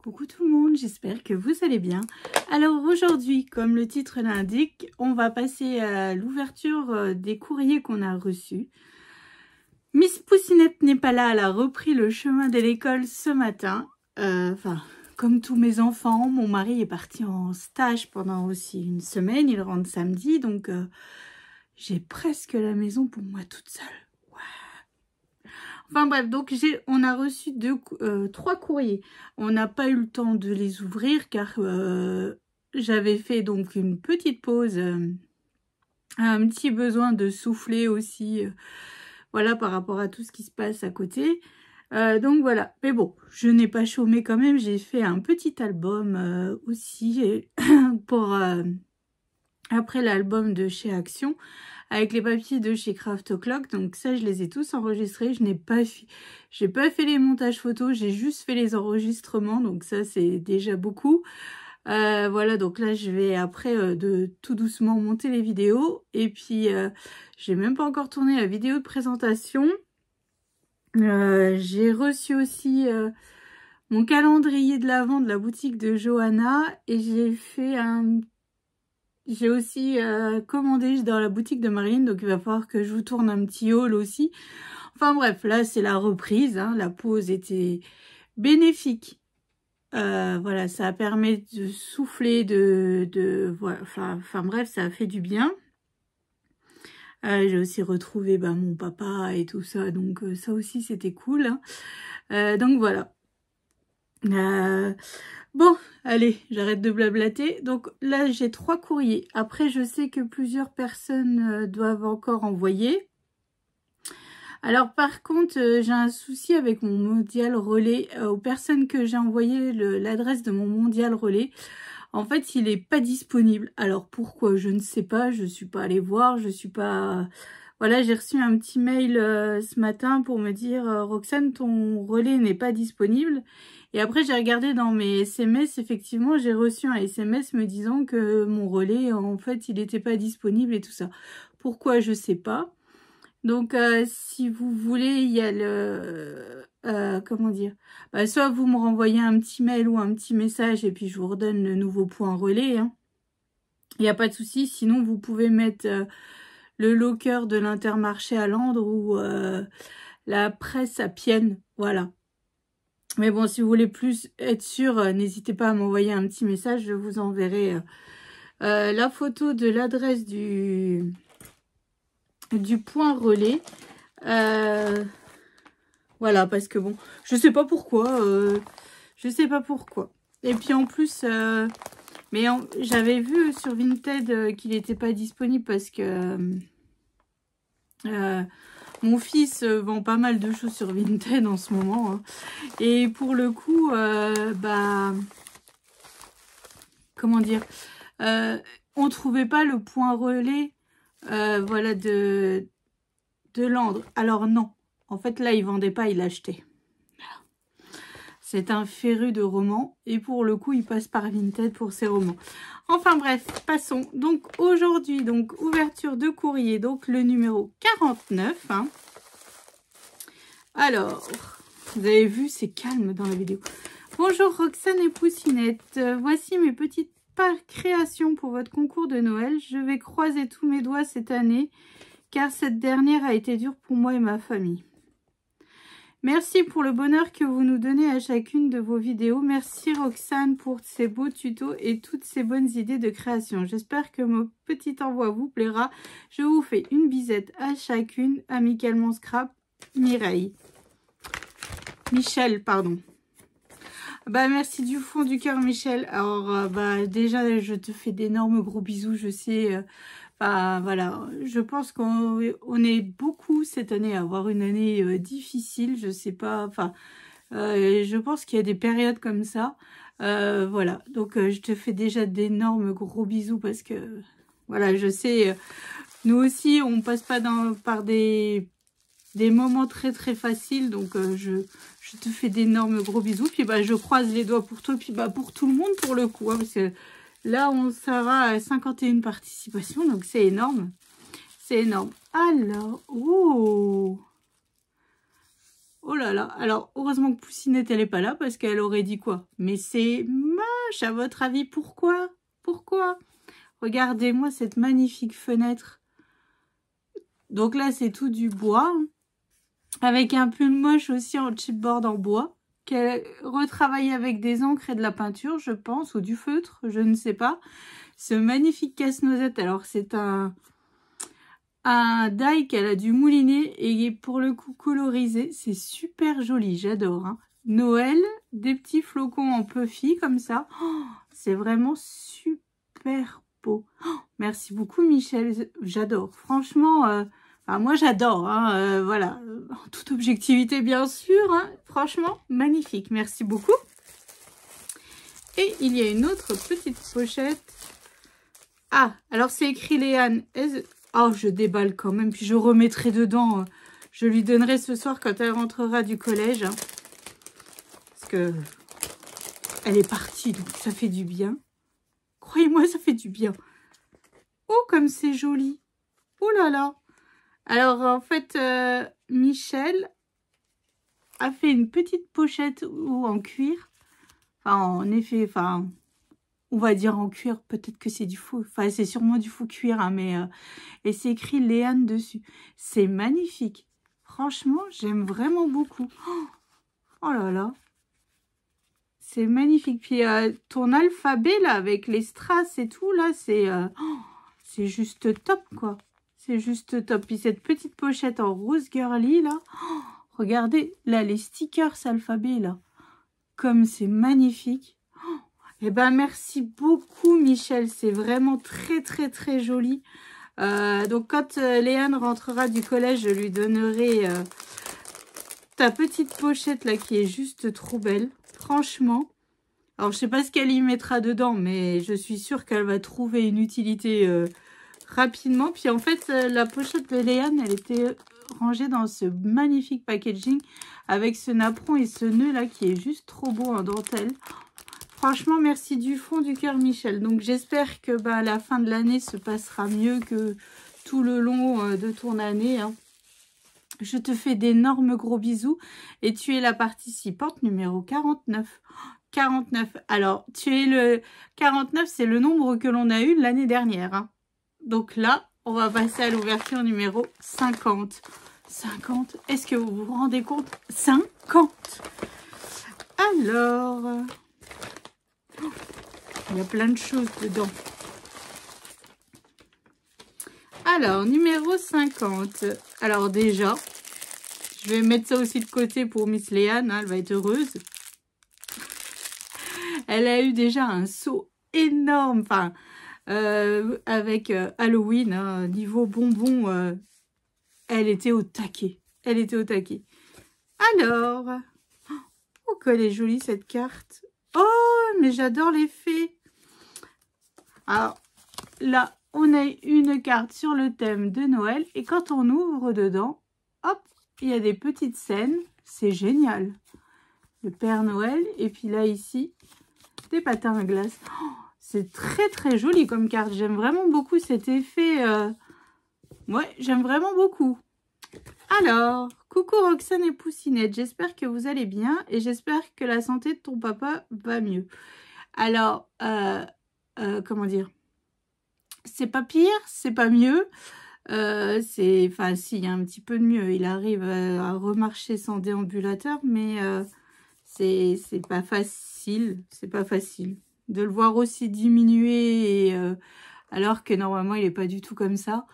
Coucou tout le monde, j'espère que vous allez bien. Alors aujourd'hui, comme le titre l'indique, on va passer à l'ouverture des courriers qu'on a reçus. Miss Poussinette n'est pas là, elle a repris le chemin de l'école ce matin. Comme tous mes enfants, mon mari est parti en stage pendant aussi une semaine, il rentre samedi, donc j'ai presque la maison pour moi toute seule. Enfin bref, donc on a reçu trois courriers. On n'a pas eu le temps de les ouvrir car j'avais fait donc une petite pause, un petit besoin de souffler aussi, voilà, par rapport à tout ce qui se passe à côté. Donc voilà, mais bon, je n'ai pas chômé quand même, j'ai fait un petit album aussi pour après l'album de chez Action, avec les papiers de chez Craft O'Clock. Donc ça, je les ai tous enregistrés. J'ai pas fait les montages photos, j'ai juste fait les enregistrements. Donc ça, c'est déjà beaucoup. Voilà, donc là, je vais après de tout doucement monter les vidéos. Et puis, j'ai même pas encore tourné la vidéo de présentation. J'ai reçu aussi mon calendrier de l'Avent de la boutique de Johanna. Et j'ai aussi commandé dans la boutique de Marine, donc il va falloir que je vous tourne un petit haul aussi. Enfin bref, là c'est la reprise, hein. La pause était bénéfique. Voilà, ça permet de souffler, voilà, enfin bref, ça a fait du bien. J'ai aussi retrouvé mon papa et tout ça, donc ça aussi c'était cool, hein. Donc voilà. Bon, allez, j'arrête de blablater. Donc là, j'ai 3 courriers. Après, je sais que plusieurs personnes doivent encore envoyer. Alors par contre, j'ai un souci avec mon mondial relais. Aux personnes que j'ai envoyé l'adresse de mon mondial relais, en fait, il n'est pas disponible. Alors pourquoi? Je ne sais pas, je ne suis pas allée voir, je suis pas... Voilà, j'ai reçu un petit mail ce matin pour me dire « Roxane, ton relais n'est pas disponible ». Et après, j'ai regardé dans mes SMS, effectivement, j'ai reçu un SMS me disant que mon relais, en fait, il n'était pas disponible et tout ça. Pourquoi? Je sais pas. Donc, si vous voulez, il y a le... comment dire? Soit vous me renvoyez un petit mail ou un petit message et puis je vous redonne le nouveau point relais, hein. Il n'y a pas de souci. Sinon, vous pouvez mettre le locker de l'Intermarché à Landres ou la presse à Pienne. Voilà. Mais bon, si vous voulez plus être sûr, n'hésitez pas à m'envoyer un petit message. Je vous enverrai la photo de l'adresse du point relais. Voilà, parce que bon, je sais pas pourquoi. Je sais pas pourquoi. Et puis en plus, j'avais vu sur Vinted qu'il n'était pas disponible parce que... mon fils vend pas mal de choses sur Vinted en ce moment, hein. Et pour le coup, comment dire, on trouvait pas le point relais, voilà, de Landres. Alors non, en fait là il vendait pas, il achetait. C'est un féru de romans et pour le coup il passe par Vinted pour ses romans. Enfin bref, passons. Donc aujourd'hui, donc ouverture de courrier, donc le numéro 49. Hein. Alors, vous avez vu, c'est calme dans la vidéo. Bonjour Roxane et Poussinette. Voici mes petites créations pour votre concours de Noël. Je vais croiser tous mes doigts cette année car cette dernière a été dure pour moi et ma famille. Merci pour le bonheur que vous nous donnez à chacune de vos vidéos. Merci Roxane pour ces beaux tutos et toutes ces bonnes idées de création. J'espère que mon petit envoi vous plaira. Je vous fais une bisette à chacune. Amicalement Scrap, Michel, pardon. Merci du fond du cœur Michel. Alors déjà je te fais d'énormes gros bisous. Je sais... voilà, je pense qu'on est beaucoup cette année à avoir une année difficile, je sais pas, je pense qu'il y a des périodes comme ça, voilà, donc je te fais déjà d'énormes gros bisous parce que, voilà, je sais, nous aussi on passe pas par des moments très très faciles, donc je te fais d'énormes gros bisous, puis je croise les doigts pour toi, puis pour tout le monde pour le coup, hein, parce que là, on sera à 51 participations, donc c'est énorme. C'est énorme. Alors, oh, Oh là là. Alors, heureusement que Poussinette, elle n'est pas là parce qu'elle aurait dit quoi? Mais c'est moche, à votre avis. Pourquoi? Pourquoi? Regardez-moi cette magnifique fenêtre. Donc là, c'est tout du bois. Avec un pull moche aussi en chipboard en bois. Qu'elle retravaille avec des encres et de la peinture, je pense, ou du feutre, je ne sais pas. Ce magnifique casse-noisette, alors c'est un die qu'elle a dû mouliner et pour le coup colorisé. C'est super joli, j'adore. Hein. Noël, des petits flocons en puffy comme ça. Oh, c'est vraiment super beau. Oh, merci beaucoup Michel, j'adore. Franchement... Enfin, moi, j'adore, hein, voilà, en toute objectivité, bien sûr, hein, franchement, magnifique, merci beaucoup. Et il y a une autre petite pochette. Ah, alors c'est écrit Léane. Oh, je déballe quand même, puis je remettrai dedans, je lui donnerai ce soir quand elle rentrera du collège. Hein, parce que elle est partie, donc ça fait du bien. Croyez-moi, ça fait du bien. Oh, comme c'est joli. Oh là là. Alors, en fait, Michel a fait une petite pochette ou en cuir. Enfin, en effet, enfin, on va dire en cuir. Peut-être que c'est du faux. Enfin, c'est sûrement du faux cuir, hein, mais... et c'est écrit Léane dessus. C'est magnifique. Franchement, j'aime vraiment beaucoup. Oh là là. C'est magnifique. Puis, ton alphabet, là, avec les strass et tout, là, c'est juste top, quoi. C'est juste top. Puis cette petite pochette en rose girly, là. Oh, regardez, là, les stickers alphabet, là. Comme c'est magnifique. Oh, et ben, merci beaucoup, Michel. C'est vraiment très, très, très joli. Donc, quand Léane rentrera du collège, je lui donnerai ta petite pochette, là, qui est juste trop belle. Franchement. Alors, je sais pas ce qu'elle y mettra dedans, mais je suis sûre qu'elle va trouver une utilité... rapidement. Puis en fait, la pochette de Léane, elle était rangée dans ce magnifique packaging avec ce napperon et ce nœud là qui est juste trop beau en dentelle. Franchement, merci du fond du cœur, Michel. Donc j'espère que la fin de l'année se passera mieux que tout le long de ton année. Hein. Je te fais d'énormes gros bisous et tu es la participante numéro 49. 49. Alors, tu es le 49, c'est le nombre que l'on a eu l'année dernière. Hein. Donc là, on va passer à l'ouverture numéro 50. 50, est-ce que vous vous rendez compte? 50. Alors, il y a plein de choses dedans. Alors, numéro 50. Alors déjà, je vais mettre ça aussi de côté pour Miss Léane, hein, elle va être heureuse. Elle a eu déjà un seau énorme, enfin... avec Halloween, hein, niveau bonbons, elle était au taquet. Elle était au taquet. Alors, oh, qu'elle est jolie cette carte. Oh, mais j'adore les fées. Alors, là, on a une carte sur le thème de Noël. Et quand on ouvre dedans, hop, il y a des petites scènes. C'est génial. Le Père Noël. Et puis là, ici, des patins à glace. Oh, c'est très très joli comme carte. J'aime vraiment beaucoup cet effet. Ouais, j'aime vraiment beaucoup. Alors, coucou Roxane et Poussinette. J'espère que vous allez bien et j'espère que la santé de ton papa va mieux. Alors, comment dire? C'est pas pire, c'est pas mieux. Enfin, si, il y a un petit peu de mieux. Il arrive à remarcher sans déambulateur, mais c'est pas facile. C'est pas facile. De le voir aussi diminuer alors que normalement il n'est pas du tout comme ça.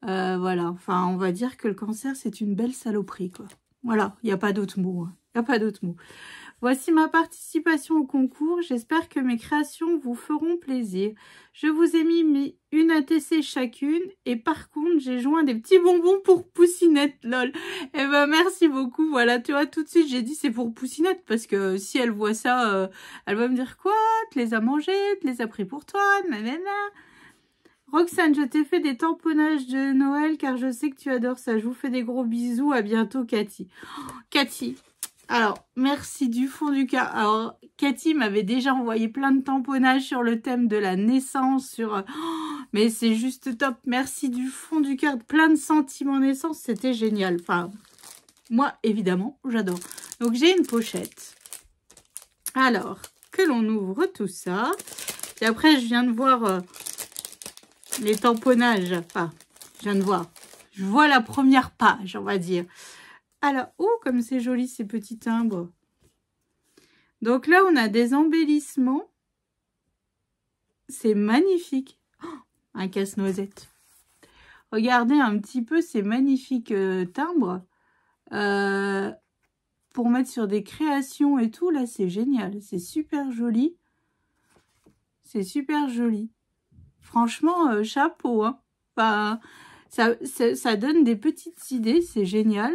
Voilà, enfin on va dire que le cancer c'est une belle saloperie quoi. Voilà, il n'y a pas d'autre mot. Hein. Il n'y a pas d'autre mot. Voici ma participation au concours. J'espère que mes créations vous feront plaisir. Je vous ai mis une ATC chacune. Et par contre, j'ai joint des petits bonbons pour Poussinette, lol. Eh ben, merci beaucoup. Voilà, tu vois, tout de suite, j'ai dit c'est pour Poussinette. Parce que si elle voit ça, elle va me dire quoi? Tu les as mangés? Tu les as pris pour toi? Nanana. Roxane, je t'ai fait des tamponnages de Noël car je sais que tu adores ça. Je vous fais des gros bisous. À bientôt, Cathy. Oh, Cathy. Alors, merci du fond du cœur. Alors, Cathy m'avait déjà envoyé plein de tamponnages sur le thème de la naissance. Sur mais c'est juste top. Merci du fond du cœur. Plein de sentiments naissance. C'était génial. Enfin, Moi, évidemment, j'adore. Donc, j'ai une pochette. Alors, que l'on ouvre tout ça. Et après, je viens de voir les tamponnages. Enfin, je viens de voir. Je vois la première page, on va dire. Alors, oh, comme c'est joli ces petits timbres. Donc là, on a des embellissements. C'est magnifique. Oh, un casse-noisette. Regardez un petit peu ces magnifiques timbres. Pour mettre sur des créations et tout, là, c'est génial. C'est super joli. C'est super joli. Franchement, chapeau. Hein. Enfin, ça donne des petites idées. C'est génial.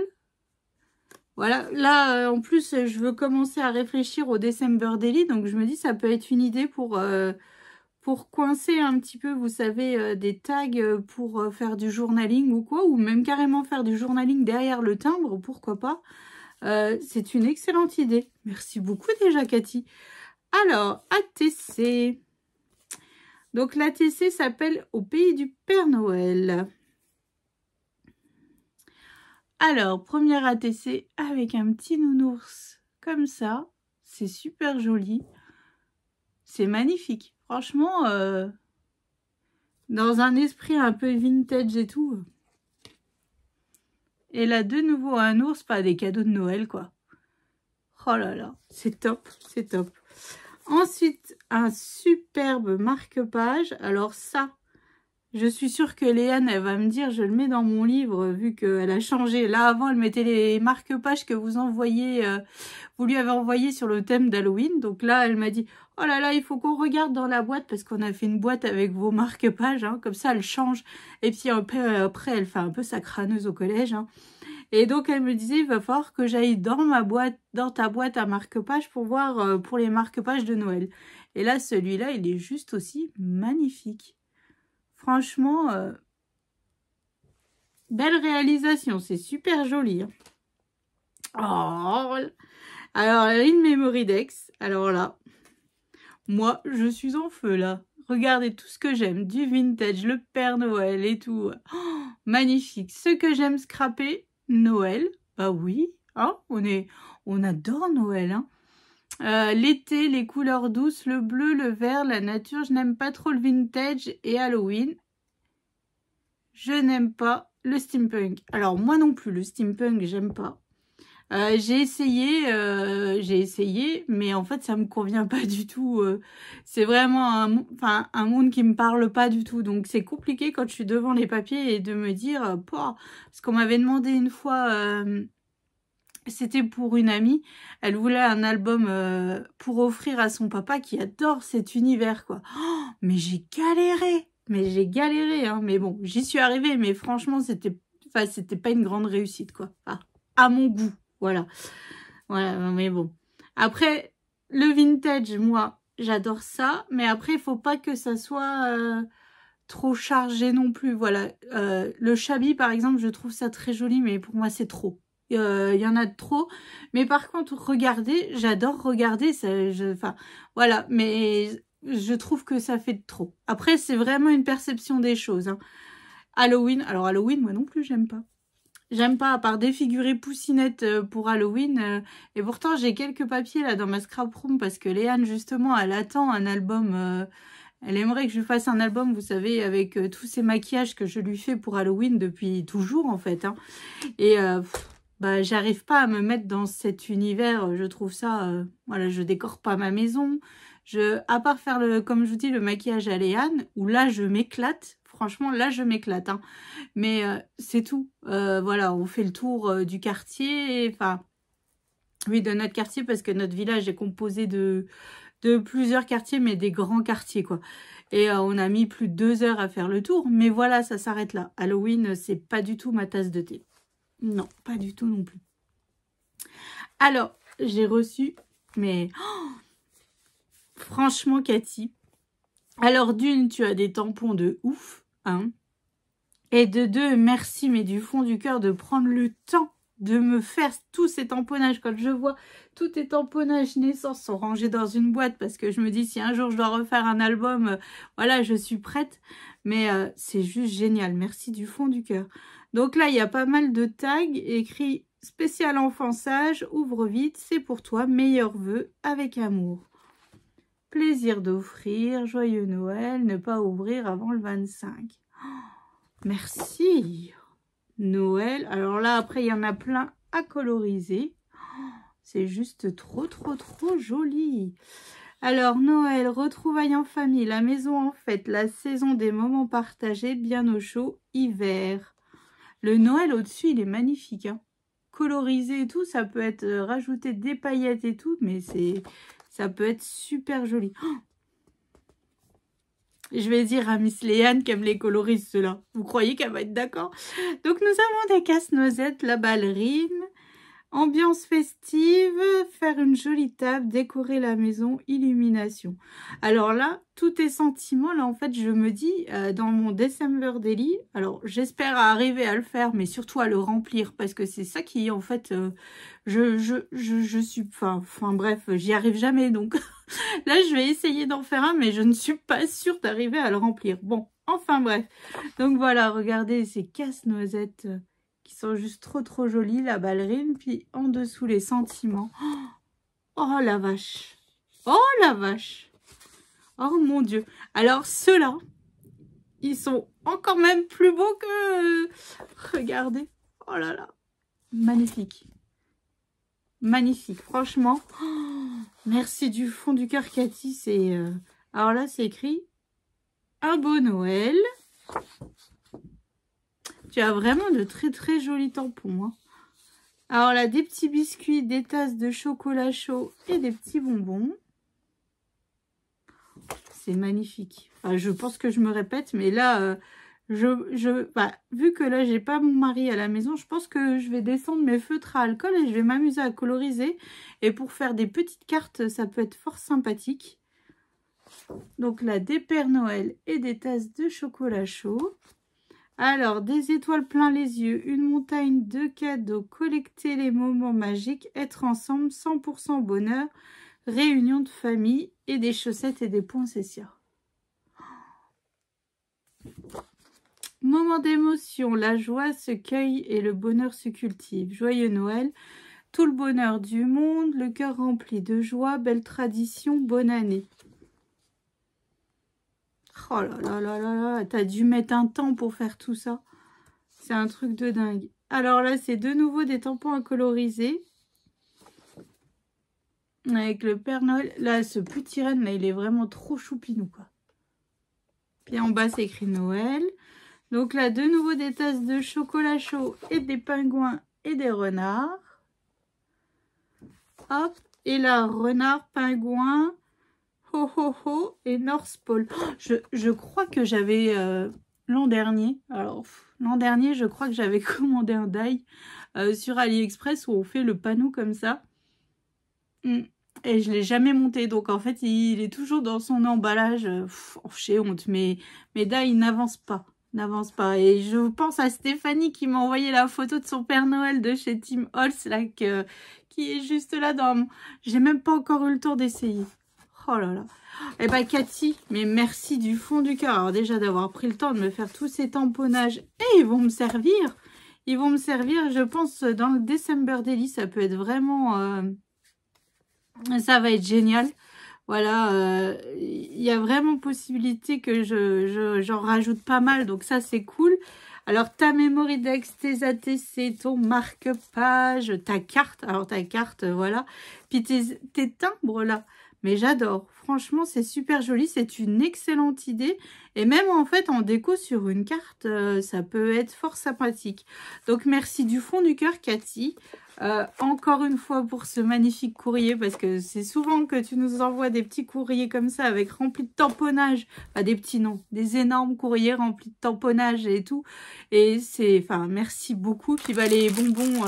Voilà. Là, en plus, je veux commencer à réfléchir au December Daily. Donc, je me dis, ça peut être une idée pour coincer un petit peu, vous savez, des tags pour faire du journaling ou quoi. Ou même carrément faire du journaling derrière le timbre. Pourquoi pas. C'est une excellente idée. Merci beaucoup déjà, Cathy. Alors, ATC. Donc, l'ATC s'appelle Au pays du Père Noël. Alors, première ATC avec un petit nounours comme ça. C'est super joli. C'est magnifique. Franchement, dans un esprit un peu vintage et tout. Et là, de nouveau, un ours, pas des cadeaux de Noël, quoi. Oh là là, c'est top, c'est top. Ensuite, un superbe marque-page. Alors ça, je suis sûre que Léane, elle va me dire, je le mets dans mon livre, vu qu'elle a changé. Là, avant, elle mettait les marque-pages que vous envoyez, vous lui avez envoyé sur le thème d'Halloween. Donc là, elle m'a dit, oh là là, il faut qu'on regarde dans la boîte, parce qu'on a fait une boîte avec vos marque-pages. Hein, comme ça, elle change. Et puis après, elle fait un peu sa crâneuse au collège. Hein. Et donc, elle me disait, il va falloir que j'aille dans ma boîte, dans ta boîte à marque-page pour voir pour les marque-pages de Noël. Et là, celui-là, il est juste aussi magnifique. Franchement, belle réalisation. C'est super joli. Hein. Oh, alors, In Memory Dex. Alors là, moi, je suis en feu là. Regardez tout ce que j'aime. Du vintage, le Père Noël et tout. Oh, magnifique. Ce que j'aime scraper. Noël, bah oui, hein, on adore Noël. Hein. L'été, les couleurs douces, le bleu, le vert, la nature. Je n'aime pas trop le vintage et Halloween. Je n'aime pas le steampunk. Alors moi non plus, le steampunk, j'aime pas. J'ai essayé, mais en fait ça me convient pas du tout. C'est vraiment un monde qui me parle pas du tout. Donc c'est compliqué quand je suis devant les papiers et de me dire, parce qu'on m'avait demandé une fois, c'était pour une amie, elle voulait un album pour offrir à son papa qui adore cet univers quoi. Oh, mais j'ai galéré, hein. Mais bon, j'y suis arrivée, mais franchement c'était pas une grande réussite quoi. Enfin, à mon goût. Voilà, mais bon. Après, le vintage, moi, j'adore ça. Mais après, il faut pas que ça soit trop chargé non plus. Voilà, le shabby, par exemple, je trouve ça très joli, mais pour moi, c'est trop. Il y en a de trop. Mais par contre, regardez, j'adore regarder. Enfin, voilà, mais je trouve que ça fait de trop. Après, c'est vraiment une perception des choses. Hein. Halloween, alors Halloween, moi non plus, j'aime pas. J'aime pas, à part défigurer Poussinette pour Halloween. Et pourtant, j'ai quelques papiers là dans ma scrap room parce que Léane, justement, elle attend un album. Elle aimerait que je lui fasse un album, vous savez, avec tous ces maquillages que je lui fais pour Halloween depuis toujours, en fait. Hein. Et bah, j'arrive pas à me mettre dans cet univers. Je trouve ça... voilà, je décore pas ma maison. À part faire, comme je vous dis, le maquillage à Léane, où là, je m'éclate. Franchement, là, je m'éclate. Hein. Mais c'est tout. Voilà, on fait le tour du quartier. Enfin, oui, de notre quartier, parce que notre village est composé de plusieurs quartiers, mais des grands quartiers, quoi. Et on a mis plus de 2 heures à faire le tour. Mais voilà, ça s'arrête là. Halloween, c'est pas du tout ma tasse de thé. Non, pas du tout non plus. Alors, j'ai reçu... Mais... Oh, franchement, Cathy... Alors, d'une, tu as des tampons de ouf. Hein. Et de deux, merci, mais du fond du cœur, de prendre le temps de me faire tous ces tamponnages. Quand je vois tous tes tamponnages naissance sont rangés dans une boîte, parce que je me dis, si un jour je dois refaire un album, voilà, je suis prête. Mais c'est juste génial. Merci du fond du cœur. Donc là, il y a pas mal de tags écrits spécial enfant sage, ouvre vite, c'est pour toi, meilleurs vœux avec amour. Plaisir d'offrir, joyeux Noël, ne pas ouvrir avant le 25. Oh, merci. Noël. Alors là, après, il y en a plein à coloriser. Oh, c'est juste trop, trop, trop joli. Alors, Noël, retrouvailles en famille, la maison en fête, la saison des moments partagés, bien au chaud, hiver. Le Noël au-dessus, il est magnifique. Hein. Colorisé et tout, ça peut être rajouter des paillettes et tout, mais ça peut être super joli. Oh, je vais dire à Miss Léane qu'elle me les colorise, ceux-là. Vous croyez qu'elle va être d'accord? Donc, nous avons des casse-noisettes, la ballerine. Ambiance festive, faire une jolie table, décorer la maison, illumination. Alors là, tout est sentiment. Là, en fait, je me dis, dans mon December Daily, alors j'espère arriver à le faire, mais surtout à le remplir, parce que c'est ça qui, en fait, je suis... Enfin bref, j'y arrive jamais, donc là, je vais essayer d'en faire un, mais je ne suis pas sûre d'arriver à le remplir. Bon, enfin bref. Donc voilà, regardez ces casse-noisettes... qui sont juste trop trop jolies, la ballerine, puis en dessous les sentiments. Oh la vache, oh la vache, oh mon Dieu. Alors ceux-là, ils sont encore même plus beaux que... Regardez, oh là là, magnifique, magnifique, franchement. Oh, merci du fond du cœur Cathy, c'est... Alors là c'est écrit un beau Noël. Tu as vraiment de très très jolis tampons. Hein. Alors là, des petits biscuits, des tasses de chocolat chaud et des petits bonbons. C'est magnifique. Enfin, je pense que je me répète, mais là, vu que là, j'ai pas mon mari à la maison, je pense que je vais descendre mes feutres à alcool et je vais m'amuser à coloriser. Et pour faire des petites cartes, ça peut être fort sympathique. Donc là, des Pères Noël et des tasses de chocolat chaud. Alors, des étoiles plein les yeux, une montagne de cadeaux, collecter les moments magiques, être ensemble, 100% bonheur, réunion de famille et des chaussettes et des poinsettias. Moment d'émotion, la joie se cueille et le bonheur se cultive. Joyeux Noël, tout le bonheur du monde, le cœur rempli de joie, belle tradition, bonne année. Oh là là là là là, t'as dû mettre un temps pour faire tout ça. C'est un truc de dingue. Alors là, c'est de nouveau des tampons à coloriser. Avec le Père Noël. Là, ce petit renne, là, il est vraiment trop choupinou, quoi. Puis en bas, c'est écrit Noël. Donc là, de nouveau des tasses de chocolat chaud et des pingouins et des renards. Hop. Et là, renard, pingouin... Ho ho ho et North Pole. Je crois que j'avais l'an dernier. Alors l'an dernier, je crois que j'avais commandé un die sur AliExpress où on fait le panneau comme ça. Et je l'ai jamais monté. Donc en fait, il est toujours dans son emballage. J'ai honte, mais mes die n'avancent pas. N'avance pas. Et je pense à Stéphanie qui m'a envoyé la photo de son Père Noël de chez Tim Holtz là, qui est juste là dans... J'ai même pas encore eu le temps d'essayer. Oh là là. Eh ben Cathy, mais merci du fond du cœur. Alors déjà d'avoir pris le temps de me faire tous ces tamponnages. Et ils vont me servir. Ils vont me servir, je pense, dans le December Daily. Ça peut être vraiment... ça va être génial. Voilà. Il y a vraiment possibilité que j'en rajoute pas mal. Donc ça, c'est cool. Alors, ta Memorydex, tes ATC, ton marque-page, ta carte. Alors, ta carte, voilà. Puis tes timbres, là. Mais j'adore. Franchement, c'est super joli. C'est une excellente idée. Et même, en fait, en déco sur une carte, ça peut être fort sympathique. Donc, merci du fond du cœur, Cathy. Encore une fois pour ce magnifique courrier. Parce que c'est souvent que tu nous envoies des petits courriers comme ça avec remplis de tamponnage. Pas des petits, non. Des énormes courriers remplis de tamponnage et tout. Et c'est... Enfin, merci beaucoup. Puis, bah, les bonbons...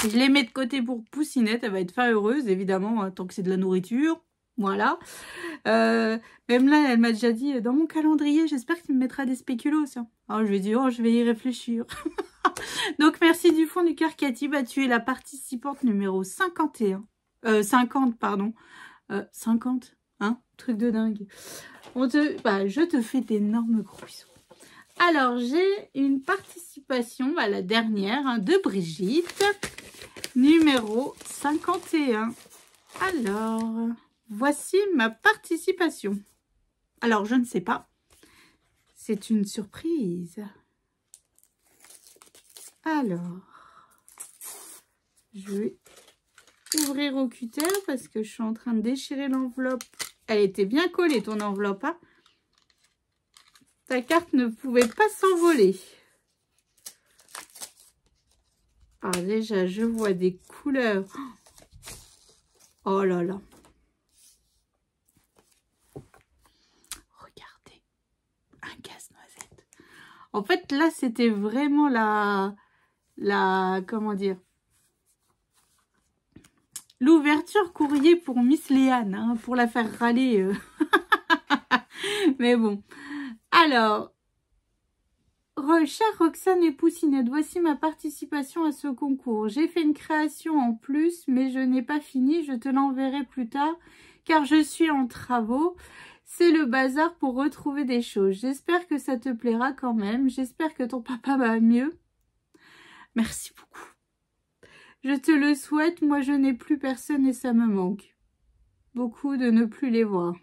je les mets de côté pour Poussinette, elle va être fin heureuse, évidemment, tant que c'est de la nourriture. Voilà. Même là, elle m'a déjà dit, dans mon calendrier, j'espère que tu me mettras des spéculoos. Hein. Alors, je lui ai dit, oh, je vais y réfléchir. Donc, merci du fond du cœur, Cathy. Bah, tu es la participante numéro 51. 50, pardon. 50 hein, truc de dingue. Je te fais d'énormes gros bisous. Alors, j'ai une participation, la dernière, hein, de Brigitte, numéro 51. Alors, voici ma participation. Alors, je ne sais pas. C'est une surprise. Alors, je vais ouvrir au cutter parce que je suis en train de déchirer l'enveloppe. Elle était bien collée, ton enveloppe, hein. Ta carte ne pouvait pas s'envoler. Alors déjà, je vois des couleurs. Oh là là. Regardez. Un casse-noisette. En fait, là, c'était vraiment comment dire, l'ouverture courrier pour Miss Léane, hein, pour la faire râler. Mais bon. Alors, chère Roxane et Poussinette, voici ma participation à ce concours. J'ai fait une création en plus, mais je n'ai pas fini. Je te l'enverrai plus tard, car je suis en travaux. C'est le bazar pour retrouver des choses. J'espère que ça te plaira quand même. J'espère que ton papa va mieux. Merci beaucoup. Je te le souhaite. Moi, je n'ai plus personne et ça me manque beaucoup de ne plus les voir.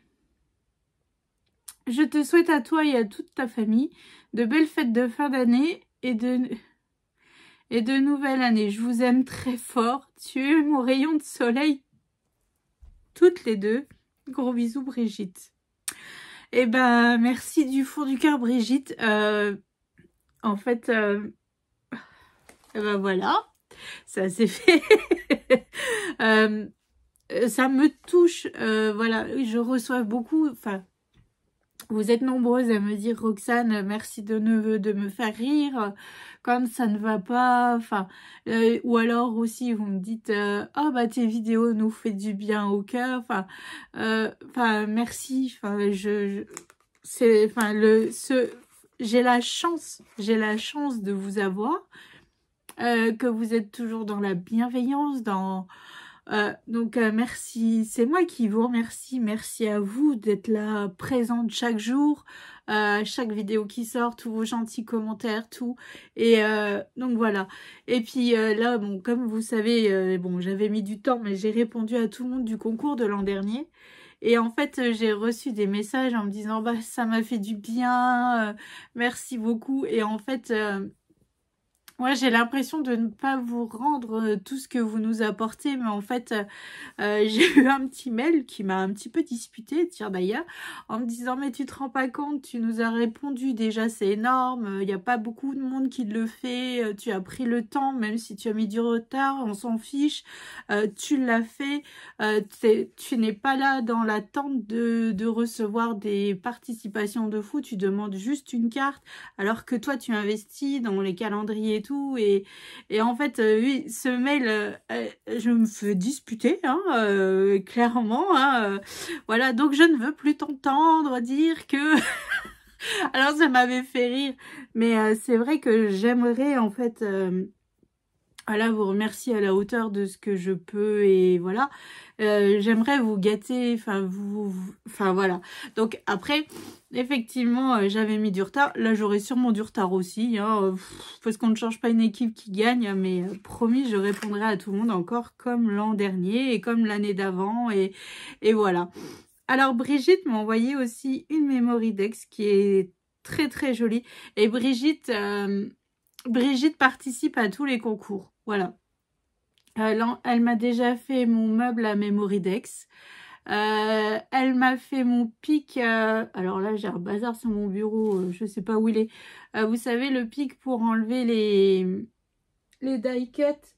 Je te souhaite à toi et à toute ta famille de belles fêtes de fin d'année et de nouvelle année. Je vous aime très fort. Tu es mon rayon de soleil. Toutes les deux. Gros bisous, Brigitte. Eh ben, merci du fond du cœur, Brigitte. En fait, eh ben voilà. Ça s'est fait. Ça me touche. Voilà, je reçois beaucoup... Enfin, vous êtes nombreuses à me dire, Roxane, merci de me faire rire quand ça ne va pas. Enfin, ou alors aussi, vous me dites, oh bah tes vidéos nous fait du bien au cœur. Enfin, merci. Enfin, j'ai la chance de vous avoir, que vous êtes toujours dans la bienveillance, donc merci, c'est moi qui vous remercie, merci à vous d'être là présente chaque jour, chaque vidéo qui sort, tous vos gentils commentaires, tout, et donc voilà. Et puis là, bon, comme vous savez, bon, j'avais mis du temps, mais j'ai répondu à tout le monde du concours de l'an dernier. Et en fait, j'ai reçu des messages en me disant, bah ça m'a fait du bien, merci beaucoup. Et en fait, ouais, j'ai l'impression de ne pas vous rendre tout ce que vous nous apportez, mais en fait, j'ai eu un petit mail qui m'a un petit peu disputé, tiens d'ailleurs, en me disant, mais tu te rends pas compte, tu nous as répondu, déjà c'est énorme, il n'y a pas beaucoup de monde qui le fait, tu as pris le temps, même si tu as mis du retard, on s'en fiche, tu l'as fait, tu n'es pas là dans l'attente de recevoir des participations de fou, tu demandes juste une carte, alors que toi tu investis dans les calendriers tout, et en fait oui, ce mail je me fais disputer, hein, clairement, hein, voilà, donc je ne veux plus t'entendre dire que alors ça m'avait fait rire, mais c'est vrai que j'aimerais en fait voilà, vous remercier à la hauteur de ce que je peux, et voilà, j'aimerais vous gâter, enfin enfin voilà. Donc après, effectivement, j'avais mis du retard. Là, j'aurai sûrement du retard aussi, hein, parce qu'on ne change pas une équipe qui gagne, mais promis, je répondrai à tout le monde encore comme l'an dernier et comme l'année d'avant, et voilà. Alors Brigitte m'a envoyé aussi une memory Dex qui est très très jolie, et Brigitte participe à tous les concours, voilà. Elle m'a déjà fait mon meuble à Memory Dex. Elle m'a fait mon pic. Alors là, j'ai un bazar sur mon bureau. Je sais pas où il est. Vous savez, le pic pour enlever les die cuts.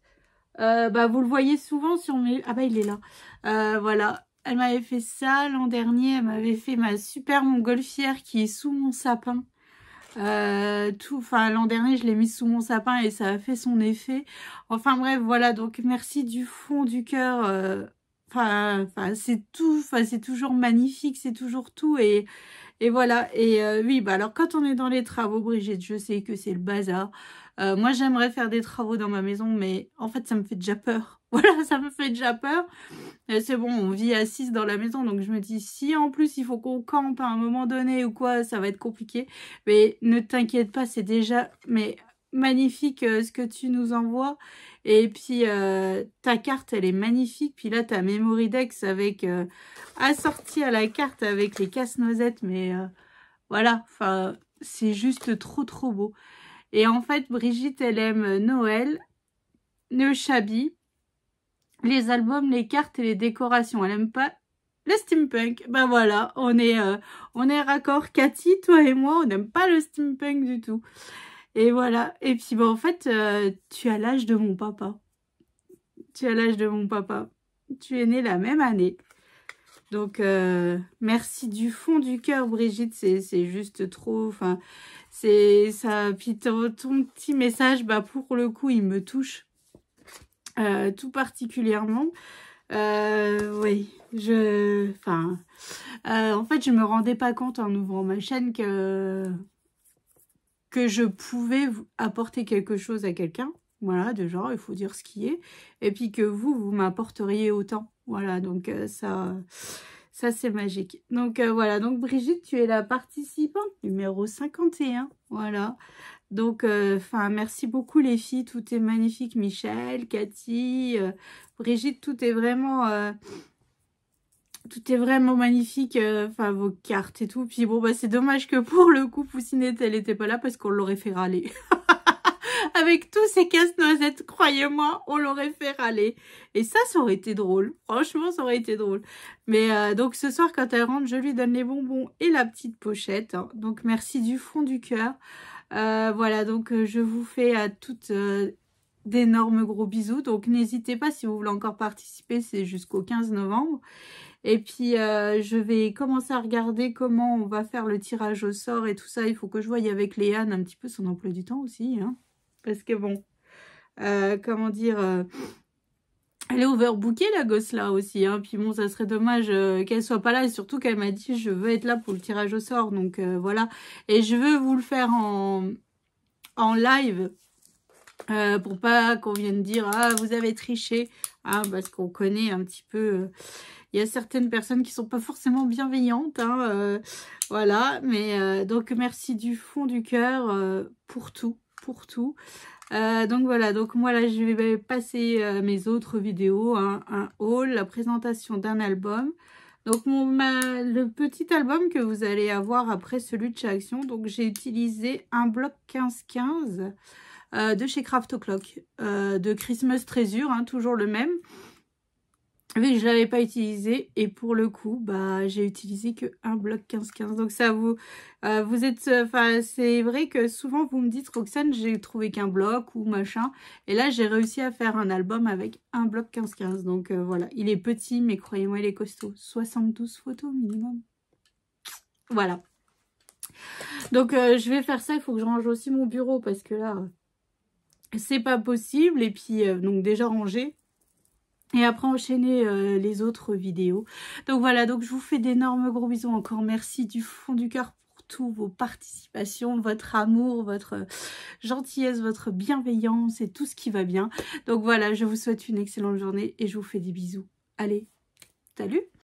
Bah, vous le voyez souvent sur mes... Ah bah, il est là. Voilà. Elle m'avait fait ça l'an dernier. Elle m'avait fait ma super montgolfière qui est sous mon sapin. Enfin, l'an dernier, je l'ai mise sous mon sapin et ça a fait son effet. Enfin bref, voilà, donc merci du fond du cœur. Enfin, c'est tout, enfin, c'est toujours magnifique, c'est toujours tout, et Et voilà, et oui, bah alors quand on est dans les travaux, Brigitte, je sais que c'est le bazar. Moi, j'aimerais faire des travaux dans ma maison, mais en fait, ça me fait déjà peur. Voilà, ça me fait déjà peur. C'est bon, on vit assise dans la maison, donc je me dis, si en plus il faut qu'on campe à un moment donné ou quoi, ça va être compliqué. Mais ne t'inquiète pas, c'est déjà magnifique ce que tu nous envoies. Et puis, ta carte, elle est magnifique. Puis là, ta Memory Dex avec assortie à la carte avec les casse-noisettes. Mais voilà, enfin, c'est juste trop, trop beau. Et en fait, Brigitte, elle aime Noël, le Shabby, les albums, les cartes et les décorations. Elle aime pas le steampunk. Ben voilà, on est raccord. Cathy, toi et moi, on n'aime pas le steampunk du tout. Et voilà. Et puis, bon, en fait, tu as l'âge de mon papa. Tu as l'âge de mon papa. Tu es née la même année. Donc, merci du fond du cœur, Brigitte. C'est juste trop... Enfin, c'est ça. Puis ton petit message, bah, pour le coup, il me touche. Tout particulièrement. Oui, en fait, je me rendais pas compte en ouvrant ma chaîne que je pouvais apporter quelque chose à quelqu'un. Voilà, de genre, il faut dire ce qui est. Et puis que vous m'apporteriez autant. Voilà, donc ça c'est magique. Donc voilà, donc Brigitte, tu es la participante numéro 51. Voilà. Donc, merci beaucoup les filles, tout est magnifique. Michel, Cathy, Brigitte, tout est vraiment magnifique. Vos cartes et tout. Puis bon, bah c'est dommage que pour le coup, Poussinette, elle n'était pas là parce qu'on l'aurait fait râler. Avec tous ces casse-noisettes, croyez-moi, on l'aurait fait râler. Et ça aurait été drôle. Franchement, ça aurait été drôle. Mais donc ce soir, quand elle rentre, je lui donne les bonbons et la petite pochette. Hein. Donc merci du fond du cœur. Voilà, donc je vous fais à toutes d'énormes gros bisous. Donc n'hésitez pas si vous voulez encore participer, c'est jusqu'au 15 novembre. Et puis je vais commencer à regarder comment on va faire le tirage au sort et tout ça. Il faut que je voie avec Léane un petit peu son emploi du temps aussi. Hein, parce que bon, comment dire... elle est overbookée la gosse là aussi, hein. Puis bon, ça serait dommage qu'elle soit pas là, et surtout qu'elle m'a dit je veux être là pour le tirage au sort, donc voilà. Et je veux vous le faire en live, pour pas qu'on vienne dire ah vous avez triché, hein, parce qu'on connaît un petit peu, il y a certaines personnes qui sont pas forcément bienveillantes, hein, voilà. Mais donc merci du fond du cœur pour tout, pour tout. Donc voilà, donc moi là je vais passer mes autres vidéos, hein, un haul, la présentation d'un album. Donc le petit album que vous allez avoir après celui de chez Action, donc j'ai utilisé un bloc 1515 de chez Craft O'Clock, de Christmas Treasure, hein, toujours le même. Mais je l'avais pas utilisé et pour le coup, bah j'ai utilisé que un bloc 15-15. Donc ça vous êtes, c'est vrai que souvent vous me dites Roxane, j'ai trouvé qu'un bloc ou machin. Et là j'ai réussi à faire un album avec un bloc 15-15. Donc voilà, il est petit mais croyez-moi il est costaud. 72 photos minimum. Voilà. Donc je vais faire ça, il faut que je range aussi mon bureau parce que là c'est pas possible. Et puis donc déjà rangé. Et après enchaîner les autres vidéos. Donc voilà, donc je vous fais d'énormes gros bisous encore. Merci du fond du cœur pour toutes vos participations, votre amour, votre gentillesse, votre bienveillance et tout ce qui va bien. Donc voilà, je vous souhaite une excellente journée et je vous fais des bisous. Allez, salut!